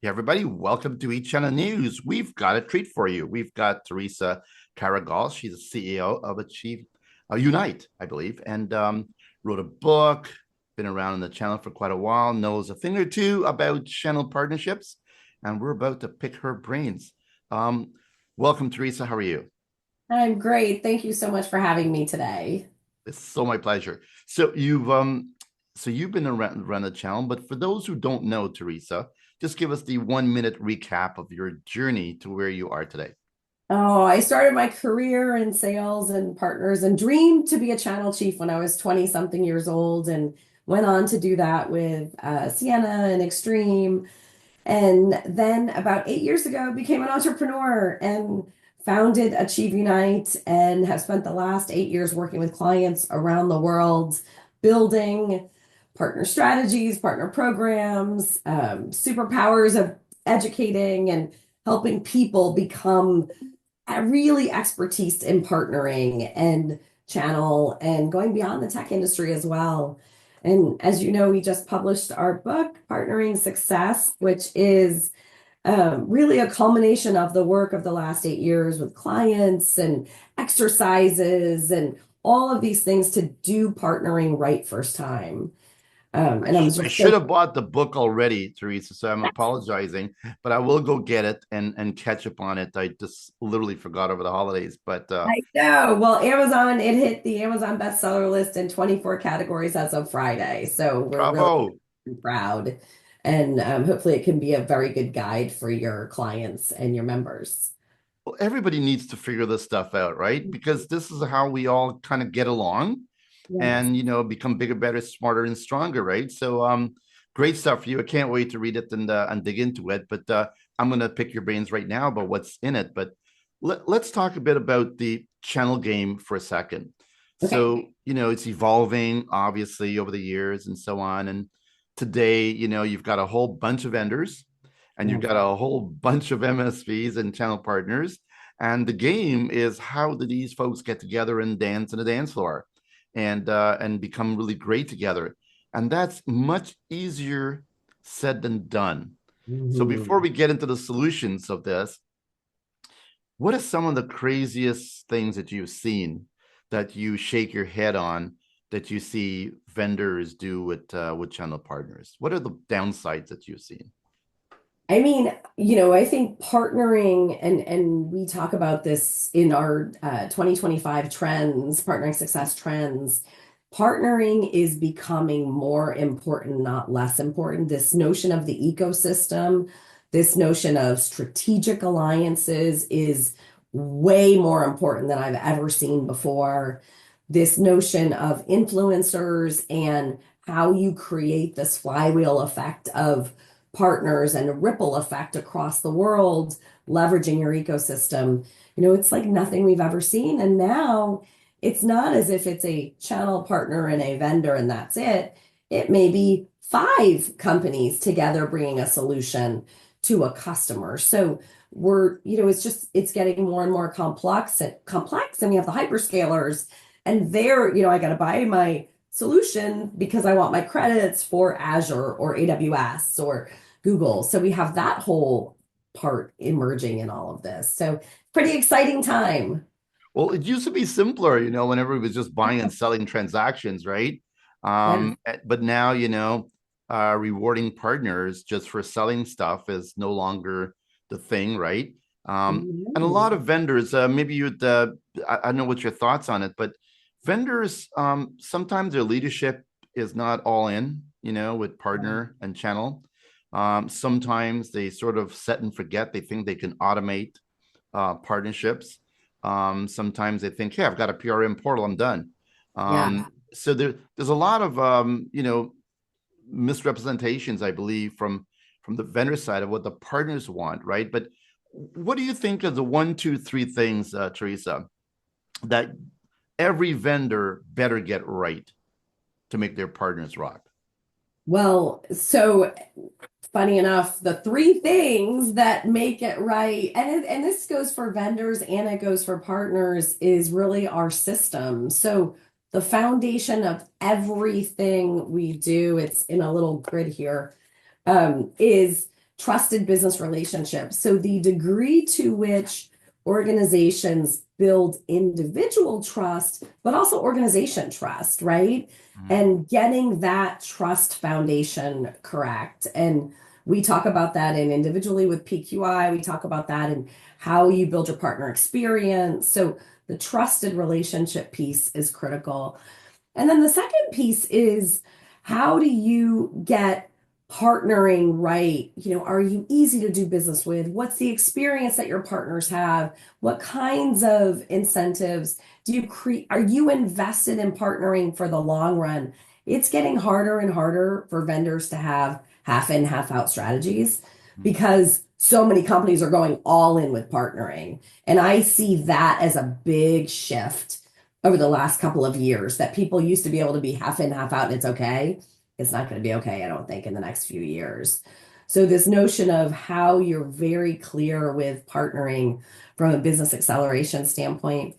Hey everybody, welcome to AchieveUnite News. We've got a treat for you. We've got Theresa Caragol. She's the CEO of AchieveUnite, I believe, and wrote a book, been around in the channel for quite a while, knows a thing or two about channel partnerships, and we're about to pick her brains. Um, Welcome, Theresa. How are you? I'm great. Thank you so much for having me today. It's so my pleasure. So you've been around the channel, but for those who don't know, Theresa, just give us the 1 minute recap of your journey to where you are today. Oh, I started my career in sales and partners and dreamed to be a channel chief when I was 20 something years old and went on to do that with Sienna and Extreme. And then about 8 years ago, became an entrepreneur and founded Achieve Unite and have spent the last 8 years working with clients around the world, building partner strategies, partner programs, superpowers of educating and helping people become really expertise in partnering and channel and going beyond the tech industry as well. And as you know, we just published our book, Partnering Success, which is really a culmination of the work of the last 8 years with clients and exercises and all of these things to do partnering right first time. And I'm I just should so have bought the book already, Teresa. So I'm apologizing, but I will go get it and catch up on it. I just literally forgot over the holidays, but I know. Well, Amazon, it hit the Amazon bestseller list in 24 categories as of Friday. So we're really bravo. proud. And hopefully it can be a very good guide for your clients and your members. Well, everybody needs to figure this stuff out, right? Because this is how we all kind of get along Yes. and become bigger, better, smarter, and stronger, right? So great stuff for you. I can't wait to read it and dig into it. But I'm gonna pick your brains right now about what's in it. But let's talk a bit about the channel game for a second. Okay. So, it's evolving obviously over the years and so on. And today, you've got a whole bunch of vendors and you've Yeah. got a whole bunch of MSPs and channel partners. And the game is, how do these folks get together and dance on a dance floor and become really great together? And that's much easier said than done. So before Mhm. we get into the solutions of this, what are some of the craziest things that you've seen that you shake your head on, that you see vendors do with channel partners? What are the downsides that you've seen? I mean, I think partnering and we talk about this in our 2025 trends, partnering success trends. Partnering is becoming more important, not less important. This notion of the ecosystem, this notion of strategic alliances is way more important than I've ever seen before. This notion of influencers and how you create this flywheel effect of partners and a ripple effect across the world, leveraging your ecosystem. It's like nothing we've ever seen. And now it's not as if it's a channel partner and a vendor and that's it. It may be five companies together bringing a solution to a customer. So it's getting more and more complex. And we have the hyperscalers and I got to buy my solution because I want my credits for Azure or AWS or Google. So we have that whole part emerging in all of this. So pretty exciting time. Well, it used to be simpler, whenever it was just buying and selling transactions, right? Yes. But now, rewarding partners just for selling stuff is no longer the thing, right? And a lot Mhm. of vendors, maybe I don't know what your thoughts on it, but vendors, sometimes their leadership is not all in, with partner and channel. Sometimes they sort of set and forget. They think they can automate partnerships. Sometimes they think, hey, I've got a PRM portal, I'm done. Yeah. So there's a lot of misrepresentations, I believe, from the vendor side of what the partners want, right? But what do you think are the one, two, three things, Theresa, that every vendor better get right to make their partners rock? Well, so funny enough, the three things that make it right, and this goes for vendors and it goes for partners, is really our system. So the foundation of everything we do, it's in a little grid here, is trusted business relationships. So the degree to which organizations build individual trust, but also organization trust, right? Mhm. And getting that trust foundation correct. And we talk about that in individually with PQI. We talk about that in how you build your partner experience. So the trusted relationship piece is critical. And then the second piece is how do you get partnering right? Are you easy to do business with? What's the experience that your partners have? What kinds of incentives do you create? Are you invested in partnering for the long run? It's getting harder and harder for vendors to have half in, half out strategies because so many companies are going all in with partnering. And I see that as a big shift over the last couple of years that people used to be able to be half in, half out, and it's okay. It's not going to be okay, I don't think, in the next few years. So, this notion of how you're very clear with partnering from a business acceleration standpoint.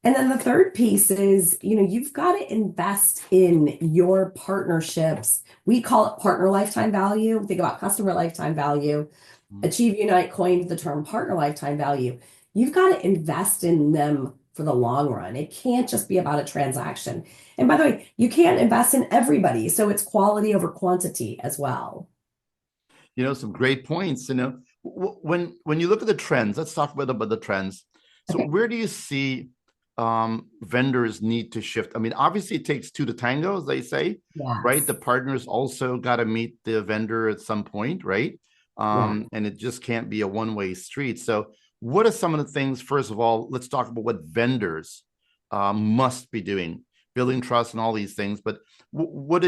And then the third piece is, you've got to invest in your partnerships. We call it partner lifetime value. Think about customer lifetime value. Mhm. AchieveUnite coined the term partner lifetime value. You've got to invest in them for the long run. It can't just be about a transaction. And by the way, you can't invest in everybody. So it's quality over quantity as well. Some great points. When you look at the trends, let's talk about the trends. So Okay. where do you see vendors need to shift? I mean, obviously it takes two to tango, as they say, right? The Yes. partners also got to meet the vendor at some point, right? Yeah. And it just can't be a one-way street. So what are some of the things, first of all, let's talk about what vendors must be doing, building trust and all these things. But what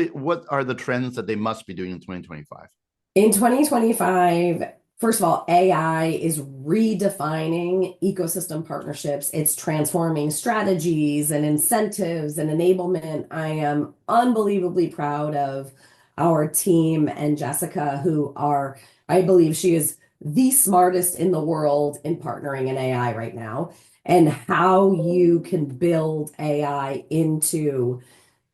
are the trends that they must be doing in 2025? In 2025, first of all, AI is redefining ecosystem partnerships. It's transforming strategies and incentives and enablement. I am unbelievably proud of our team and Jessica, I believe she is the smartest in the world in partnering in AI right now, and how you can build AI into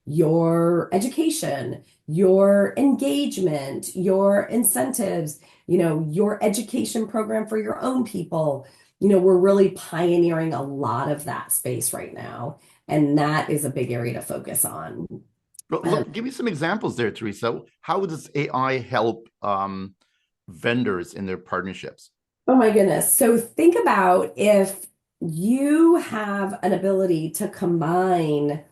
your education, your engagement, your incentives, your education program for your own people. We're really pioneering a lot of that space right now. And that is a big area to focus on. But Um, look, give me some examples there, Theresa. How does AI help vendors in their partnerships? oh my goodness. So think about if you have an ability to combine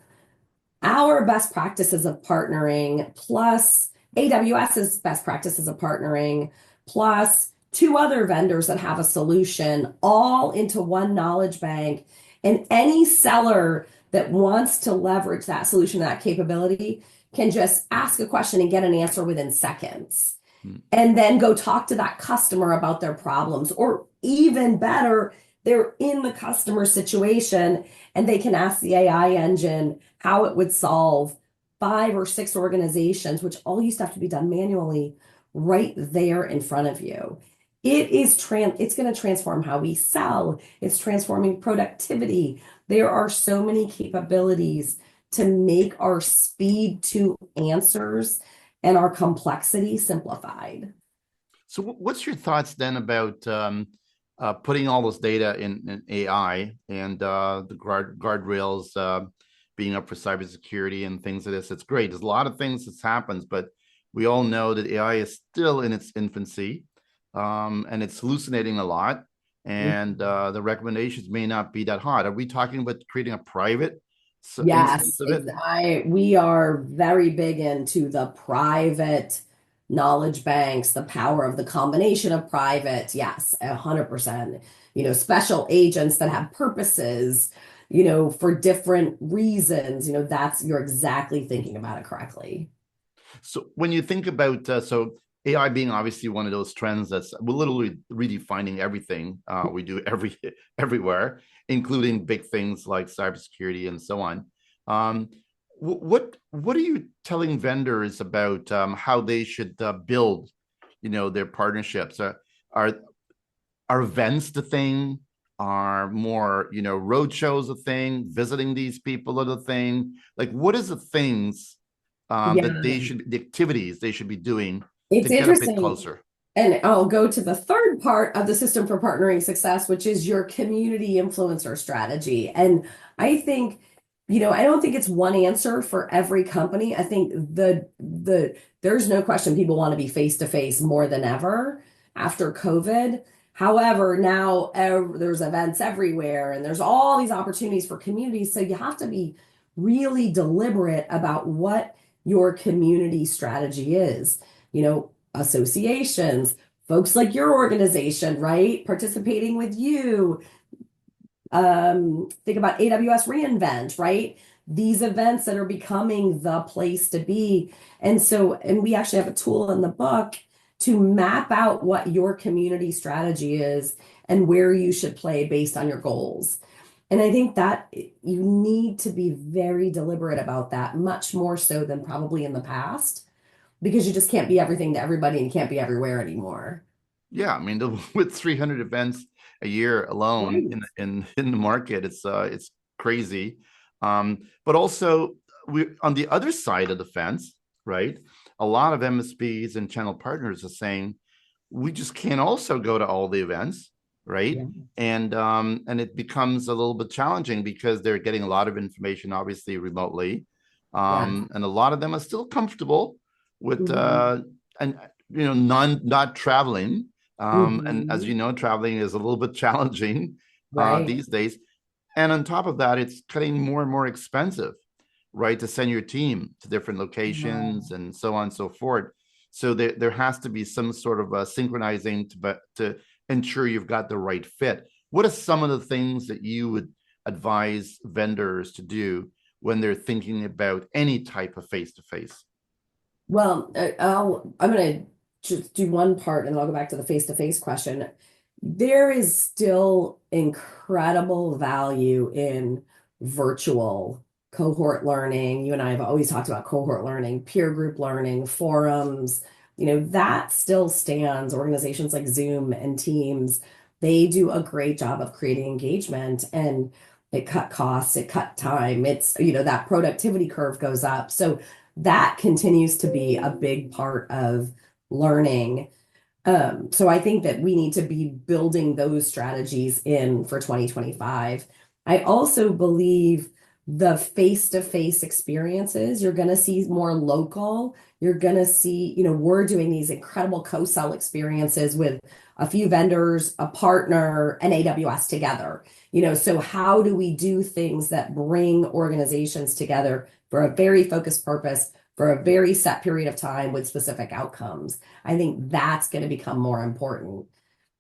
our best practices of partnering plus AWS's best practices of partnering plus two other vendors that have a solution all into one knowledge bank. And any seller that wants to leverage that solution, that capability, can just ask a question and get an answer within seconds Hmm. and then go talk to that customer about their problems. Or even better, they're in the customer situation and they can ask the AI engine how it would solve five or six organizations, which all used to have to be done manually, right there in front of you. It's going to transform how we sell. It's transforming productivity. There are so many capabilities to make our speed to answers and our complexity simplified. So, what's your thoughts then about putting all this data in AI and the guardrails being up for cybersecurity and things like this? It's great. There's a lot of things that happens, but we all know that AI is still in its infancy, and it's hallucinating a lot, and the recommendations may not be that hot. Are we talking about creating a private instance Yes, of it? we are very big into the private knowledge banks, the power of the combination of private. Yes, 100%. Special agents that have purposes, for different reasons. You're exactly thinking about it correctly. So when you think about AI being obviously one of those trends that's literally redefining everything we do everywhere, including big things like cybersecurity and so on. Um, what are you telling vendors about how they should build, their partnerships? Are are events the thing? Are more, road shows a thing? Visiting these people are the thing? Like, what is the things Yeah, that the activities they should be doing to it's get a bit interesting. closer? And I'll go to the third part of the system for partnering success, which is your community influencer strategy. And I think, I don't think it's one answer for every company. I think there's no question people want to be face to face more than ever after COVID. However, now there's events everywhere and there's all these opportunities for communities. So you have to be really deliberate about what your community strategy is. Associations, folks like your organization, right? Participating with you. Think about AWS reInvent, right? These events that are becoming the place to be. And we actually have a tool in the book to map out what your community strategy is and where you should play based on your goals. And I think that you need to be very deliberate about that, much more so than probably in the past, because you just can't be everything to everybody and can't be everywhere anymore. Yeah, I mean, with 300 events a year alone Right. in the market, it's crazy. But also we on the other side of the fence, right? A lot of MSPs and channel partners are saying we just can't also go to all the events, right? Yeah. And it becomes a little bit challenging because they're getting a lot of information, obviously remotely, Yeah. and a lot of them are still comfortable with Mhm. and not traveling. And as you Mhm. know, traveling is a little bit challenging Right. these days. And on top of that, it's getting more and more expensive, right, to send your team to different locations Yeah. and so on and so forth. So there has to be some sort of synchronizing to ensure you've got the right fit. What are some of the things that you would advise vendors to do when they're thinking about any type of face to face? Well, I'm going to just do one part and then I'll go back to the face-to-face question. There is still incredible value in virtual cohort learning. You and I have always talked about cohort learning, peer group learning, forums. That still stands. Organizations like Zoom and Teams, they do a great job of creating engagement, and it cut costs, it cut time. That productivity curve goes up. So that continues to be a big part of learning. So I think that we need to be building those strategies in for 2025. I also believe the face-to-face experiences, you're going to see more local. You're going to see, we're doing these incredible co-sell experiences with a few vendors, a partner, and AWS together. So how do we do things that bring organizations together for a very focused purpose, for a very set period of time with specific outcomes? I think that's going to become more important.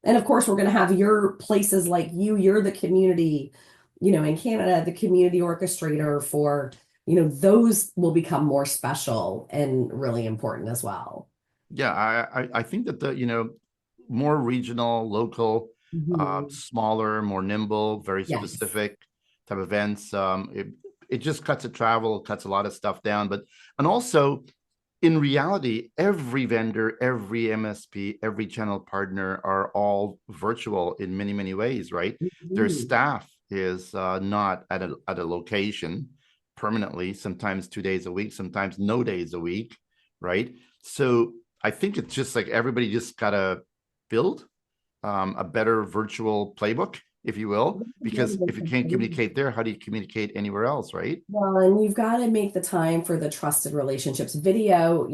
And of course, we're going to have your places like you're the community, in Canada, the community orchestrator for, those will become more special and really important as well. Yeah, I think that the more regional, local, Mhm. smaller, more nimble, very Yes. specific type events. It just cuts the travel, cuts a lot of stuff down. But and also in reality, every vendor, every MSP, every channel partner are all virtual in many, many ways, right? Their Mhm. staff is not at a location permanently, sometimes 2 days a week, sometimes no days a week, right? So I think it's just like everybody just gotta build a better virtual playbook, if you will, because if you can't communicate there, how do you communicate anywhere else, right? Well, and you've got to make the time for the trusted relationships. Video,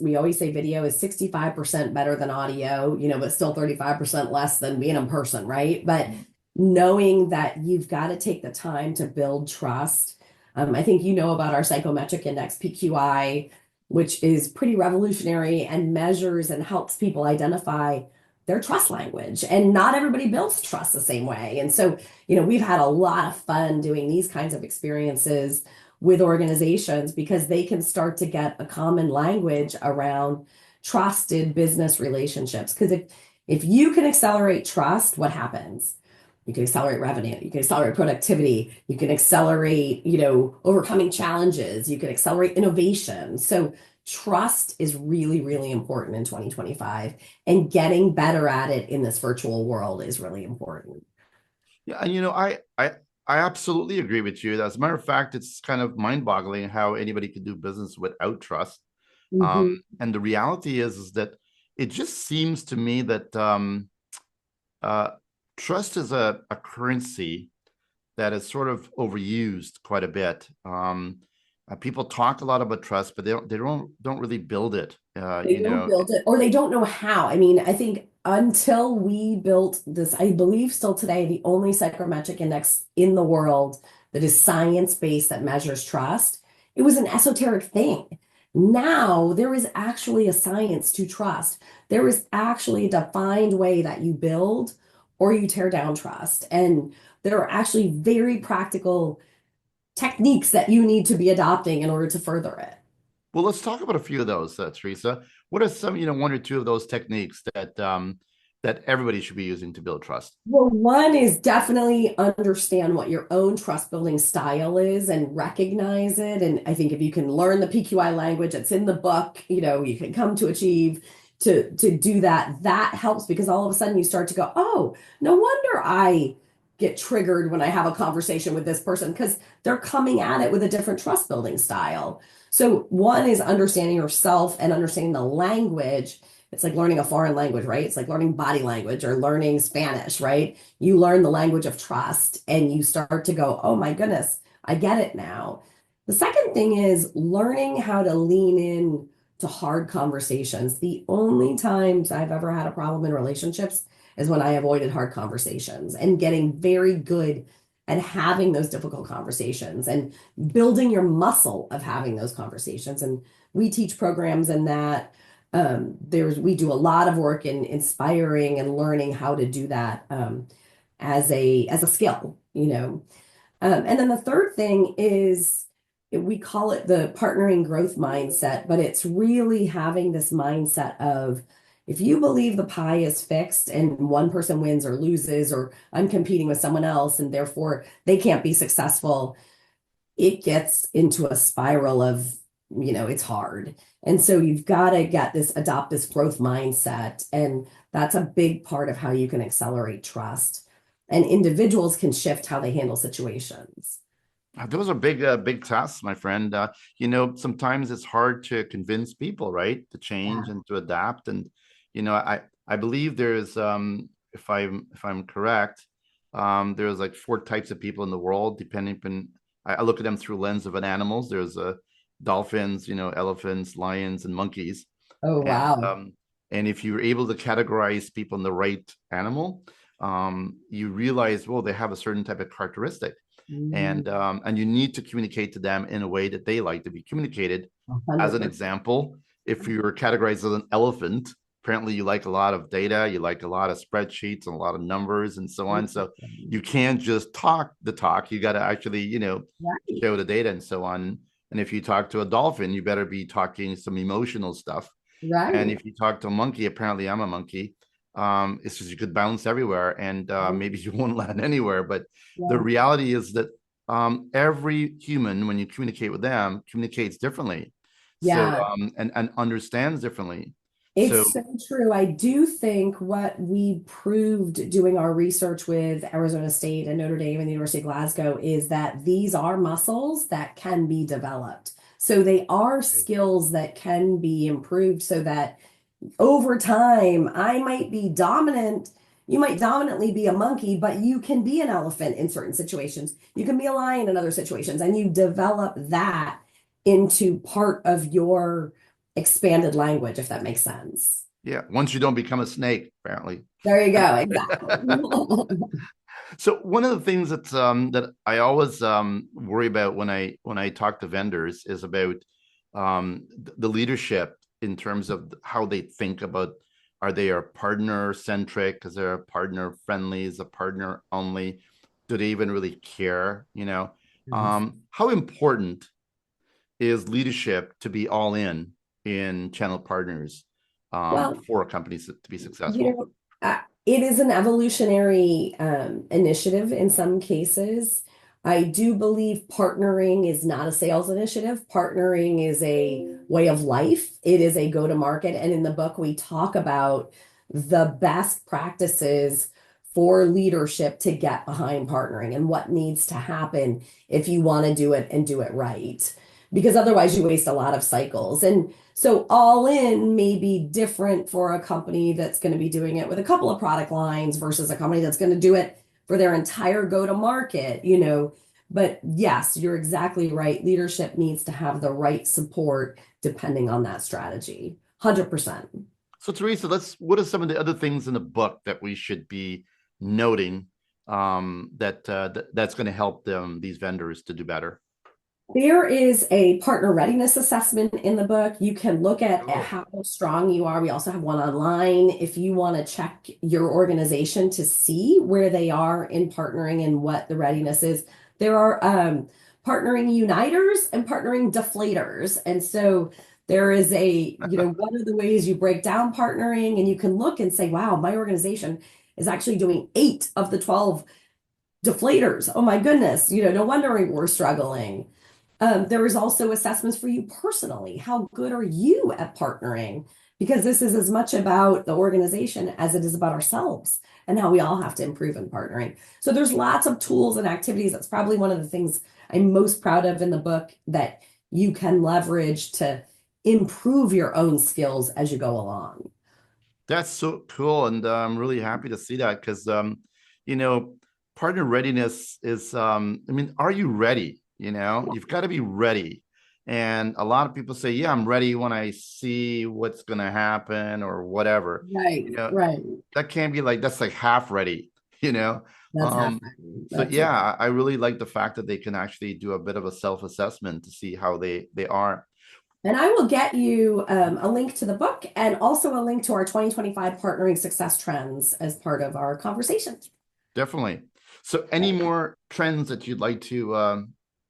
we always say video is 65% better than audio, but still 35% less than being in person, right? But knowing that you've got to take the time to build trust. I think you know about our psychometric index, PQI, which is pretty revolutionary and measures and helps people identify their trust language. And not everybody builds trust the same way. And so we've had a lot of fun doing these kinds of experiences with organizations because they can start to get a common language around trusted business relationships. Because if you can accelerate trust, what happens? You can accelerate revenue, you can accelerate productivity, you can accelerate, overcoming challenges, you can accelerate innovation. So trust is really, really important in 2025, and getting better at it in this virtual world is really important. Yeah, and I absolutely agree with you. As a matter of fact, it's kind of mind-boggling how anybody could do business without trust. Mhm. And the reality is that it just seems to me that uh, trust is a currency that is sort of overused quite a bit. People talk a lot about trust, but they don't really build it. They don't build it or they don't know how. I mean, I think until we built this, I believe still today, the only psychometric index in the world that is science-based that measures trust, it was an esoteric thing. Now there is actually a science to trust. There is actually a defined way that you build or you tear down trust. And there are actually very practical techniques that you need to be adopting in order to further it. Well, let's talk about a few of those, Teresa. What are some, one or two of those techniques that everybody should be using to build trust? Well, one is definitely understand what your own trust building style is and recognize it. And I think if you can learn the PQI language that's in the book, you can come to Achieve to do that. That helps because all of a sudden you start to go, oh, no wonder I get triggered when I have a conversation with this person because they're coming at it with a different trust building style. So one is understanding yourself and understanding the language. It's like learning a foreign language, right? It's like learning body language or learning Spanish, right? You learn the language of trust and you start to go, oh my goodness, I get it now. The second thing is learning how to lean in to hard conversations. The only times I've ever had a problem in relationships is when I avoided hard conversations and getting very good at having those difficult conversations and building your muscle of having those conversations. And we teach programs in that we do a lot of work in inspiring and learning how to do that as a skill, and then the third thing is we call it the partnering growth mindset, but it's really having this mindset of if you believe the pie is fixed and one person wins or loses, or I'm competing with someone else and therefore they can't be successful, it gets into a spiral of, it's hard. And so you've got to adopt this growth mindset. And that's a big part of how you can accelerate trust. And individuals can shift how they handle situations. Those are big tasks, my friend. Sometimes it's hard to convince people, right, to change Yeah. and to adapt. And I believe there's if I'm correct, there's like four types of people in the world, depending on I look at them through lens of an animals. There's dolphins, elephants, lions, and monkeys. Oh, And wow. and if you're able to categorize people in the right animal, you realize, well, they have a certain type of characteristic, Mm, and you need to communicate to them in a way that they like to be communicated. As an 100%. example, if you're categorized as an elephant, apparently you like a lot of data, you like a lot of spreadsheets and a lot of numbers and so on. So you can't just talk the talk. You got to actually, Right. show the data and so on. And if you talk to a dolphin, you better be talking some emotional stuff. And Right. if you talk to a monkey, apparently I'm a monkey. It's just you could bounce everywhere and maybe you won't land anywhere. But the Yeah. reality is that every human, when you communicate with them, communicates differently. So Yeah. and understands differently. So It's so true. I do think what we proved doing our research with Arizona State and Notre Dame and the University of Glasgow is that these are muscles that can be developed. So they are skills that can be improved so that over time, I might be dominant. You might dominantly be a monkey, but you can be an elephant in certain situations. You can be a lion in other situations, and you develop that into part of your expanded language, if that makes sense. yeah, once you don't become a snake, apparently. There you go. Exactly. So one of the things that I always worry about when I talk to vendors is about the leadership in terms of how they think about, are they a partner centric? Is there a partner friendly? Is a partner only? Do they even really care? Yes. How important is leadership to be all in channel partners Well, for companies to be you successful? know, it is an evolutionary initiative in some cases. I do believe partnering is not a sales initiative. Partnering is a way of life. It is a go-to-market. And in the book, we talk about the best practices for leadership to get behind partnering and what needs to happen if you want to do it and do it right. Because otherwise, you waste a lot of cycles. And So all in may be different for a company that's going to be doing it with a couple of product lines versus a company that's going to do it for their entire go-to-market, But yes, you're exactly right. Leadership needs to have the right support depending on that strategy. 100%. So Theresa, what are some of the other things in the book that we should be noting that's going to help these vendors to do better? There is a partner readiness assessment in the book. You can look at Cool. how strong you are. We also have one online if you want to check your organization to see where they are in partnering and what the readiness is. There are partnering uniters and partnering deflators. And so there is what are the ways you break down partnering? And you can look and say, wow, my organization is actually doing 8 of the 12 deflators. Oh my goodness, no wonder we're struggling. There is also assessments for you personally. How good are you at partnering? Because this is as much about the organization as it is about ourselves and how we all have to improve in partnering. So there's lots of tools and activities. That's probably one of the things I'm most proud of in the book that you can leverage to improve your own skills as you go along. That's so cool, and I'm really happy to see that because you know, partner readiness is I mean, are you ready? You've got to be ready. And a lot of people say, "Yeah, I'm ready when I see what's going to happen or whatever." Right, You know, right. that can't be like that's like half ready, you know. That's half. Um, so That's yeah, it. I really like the fact that they can actually do a bit of a self-assessment to see how they are. And I will get you a link to the book and also a link to our 2025 Partnering Success Trends as part of our conversation. Definitely. So, any more trends that you'd like to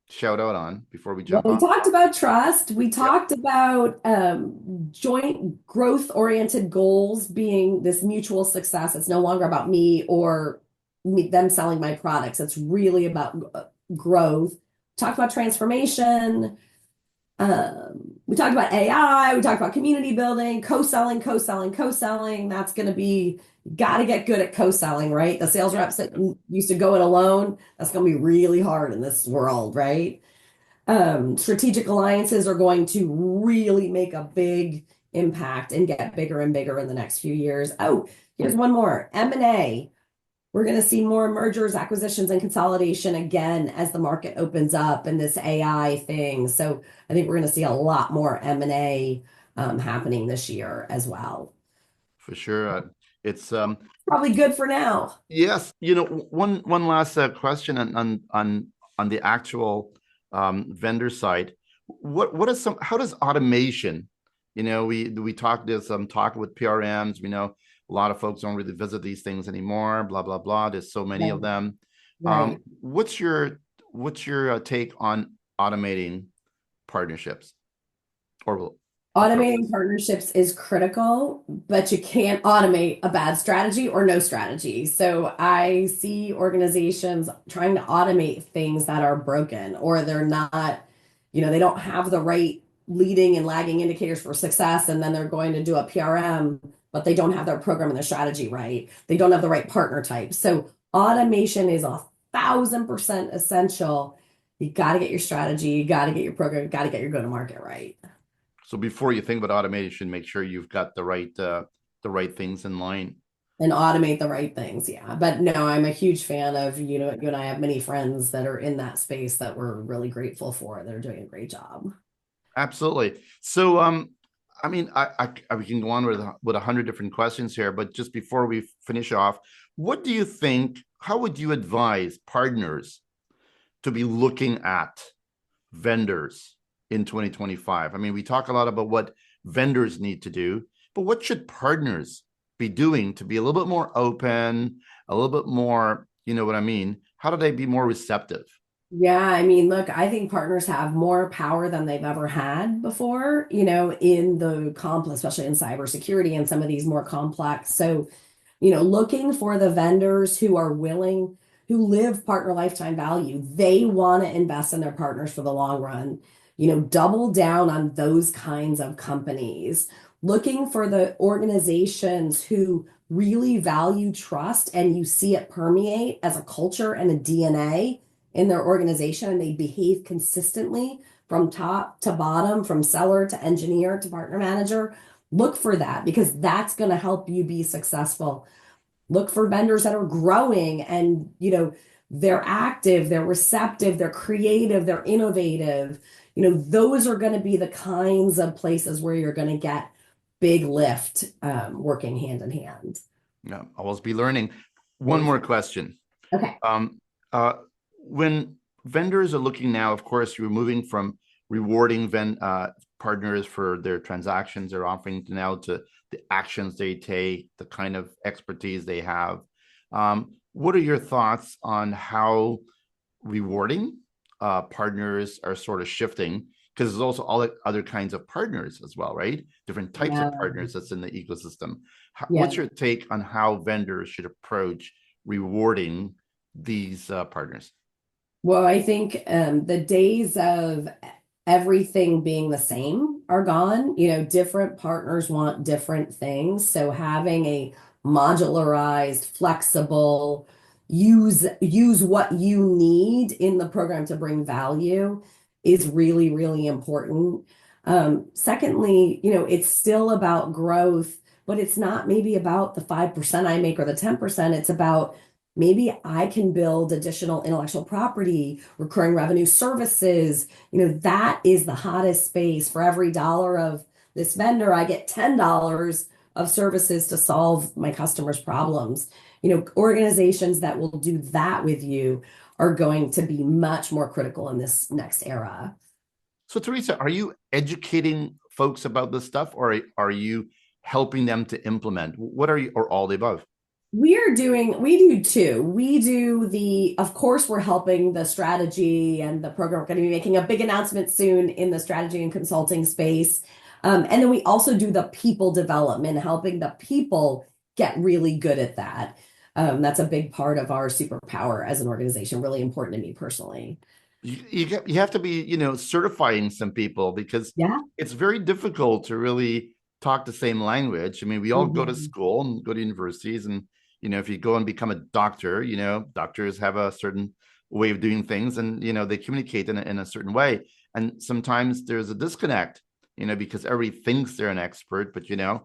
shout out on before we Well, jump we on? talked about trust. We Yep. talked about joint growth-oriented goals being this mutual success. It's no longer about me or them selling my products. It's really about growth. Talked about transformation. We talked about AI, we talked about community building, co-selling, co-selling, co-selling. That's going to be, got to get good at co-selling, right? The sales Yeah. reps that used to go it alone, that's going to be really hard in this world, right? Strategic alliances are going to really make a big impact and get bigger and bigger in the next few years. Oh, here's one more, M&A. We're going to see more mergers, acquisitions, and consolidation again as the market opens up and this AI thing. So I think we're going to see a lot more M&A happening this year as well. For sure. It's Probably good for now. yes. One last question on the actual vendor side. What is some? How does automation? We talk this talking with PRMs. We know a lot of folks don't really visit these things anymore. Blah blah blah. There's so many of Right. them. Right. What's your take on automating partnerships or Automating approaches? partnerships is critical, but you can't automate a bad strategy or no strategy. So I see organizations trying to automate things that are broken or they're not, they don't have the right leading and lagging indicators for success. And then they're going to do a PRM, but they don't have their program and their strategy right. They don't have the right partner type. So automation is 1,000% essential. You got to get your strategy, you got to get your program, you got to get your go-to-market right. So before you think about automation, make sure you've got the right things in line. And automate the right things. Yeah. But no, I'm a huge fan of, you and I have many friends that are in that space that we're really grateful for. They're doing a great job. Absolutely. So, I mean, we can go on with 100 different questions here, but just before we finish off, what do you think? How would you advise partners to be looking at vendors in 2025? I mean, we talk a lot about what vendors need to do, but what should partners be doing to be a little bit more open, a little bit more, you know what I mean? How do they be more receptive? Yeah, I mean, look, I think partners have more power than they've ever had before, in the especially in cybersecurity and some of these more complex. So, looking for the vendors who are willing, who live partner lifetime value, they want to invest in their partners for the long run. Double down on those kinds of companies. Looking for the organizations who really value trust and you see it permeate as a culture and a DNA in their organization and they behave consistently from top to bottom, from seller to engineer to partner manager. Look for that because that's going to help you be successful. Look for vendors that are growing and, they're active, they're receptive, they're creative, they're innovative. Those are going to be the kinds of places where you're going to get big lift working hand in hand. Yeah, always be learning. One Always. more question. Okay. Um, uh, when vendors are looking now, of course, you're moving from rewarding partners for their transactions they're offering to now to the actions they take, the kind of expertise they have. What are your thoughts on how rewarding partners are sort of shifting? Because there's also all the other kinds of partners as well, right? Different types of Yeah. partners that's in the ecosystem. What's Yeah. your take on how vendors should approach rewarding these partners? Well, I think the days of everything being the same are gone. Different partners want different things. So having a modularized, flexible, use what you need in the program to bring value is really, really important. Secondly, it's still about growth, but it's not maybe about the 5% I make or the 10%. It's about maybe I can build additional intellectual property, recurring revenue services. That is the hottest space. For every dollar of this vendor, I get $10 of services to solve my customers' problems. Organizations that will do that with you are going to be much more critical in this next era. So, Theresa, are you educating folks about this stuff, or are you helping them to implement? What are you, or all the above? We do too. Of course, we're helping the strategy and the program. We're going to be making a big announcement soon in the strategy and consulting space. And then we also do the people development, helping the people get really good at that. That's a big part of our superpower as an organization, really important to me personally. You have to be certifying some people because Yeah. it's very difficult to really talk the same language. I mean, we all go to Mhm. school and go to universities, and if you go and become a doctor, doctors have a certain way of doing things, and they communicate in a certain way. And sometimes there's a disconnect, because everybody thinks they're an expert, but Yeah.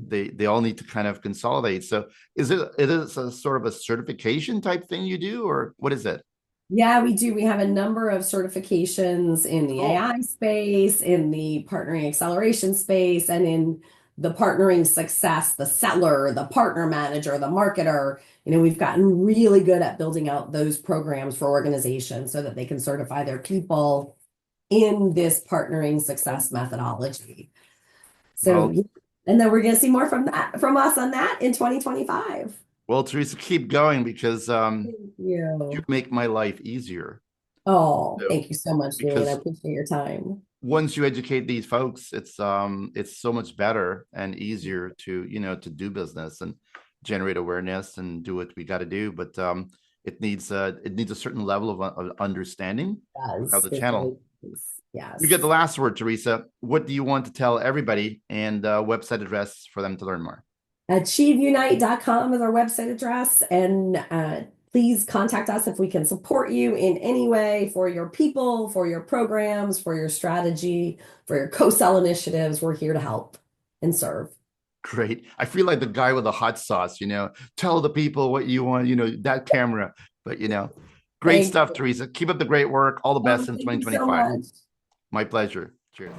they all need to kind of consolidate. So it is a sort of a certification type thing you do, or what is it? Yeah, we do. We have a number of certifications in the Cool. AI space, in the partnering acceleration space, and in the partnering success, the seller, the partner manager, the marketer. We've gotten really good at building out those programs for organizations so that they can certify their people in this partnering success methodology. So, Well, yeah. And then we're going to see more from us on that in 2025. Well, Theresa, keep going because Thank you you. make my life easier. Oh, So, thank you so much, Julian. I because appreciate your time. once you educate these folks, it's so much better and easier to to do business and generate awareness and do what we got to do. But it needs a certain level of understanding of how Does. to It channel. really is. You get the Yes. last word, Theresa. What do you want to tell everybody and website address for them to learn more? AchieveUnite.com is our website address. And please contact us if we can support you in any way for your people, for your programs, for your strategy, for your co-sell initiatives. We're here to help and serve. Great. I feel like the guy with the hot sauce, tell the people what you want, that camera. But, great Thank stuff, you. Theresa. Keep up the great work. All the Oh, best in thank you so 2025. much. My pleasure. Cheers.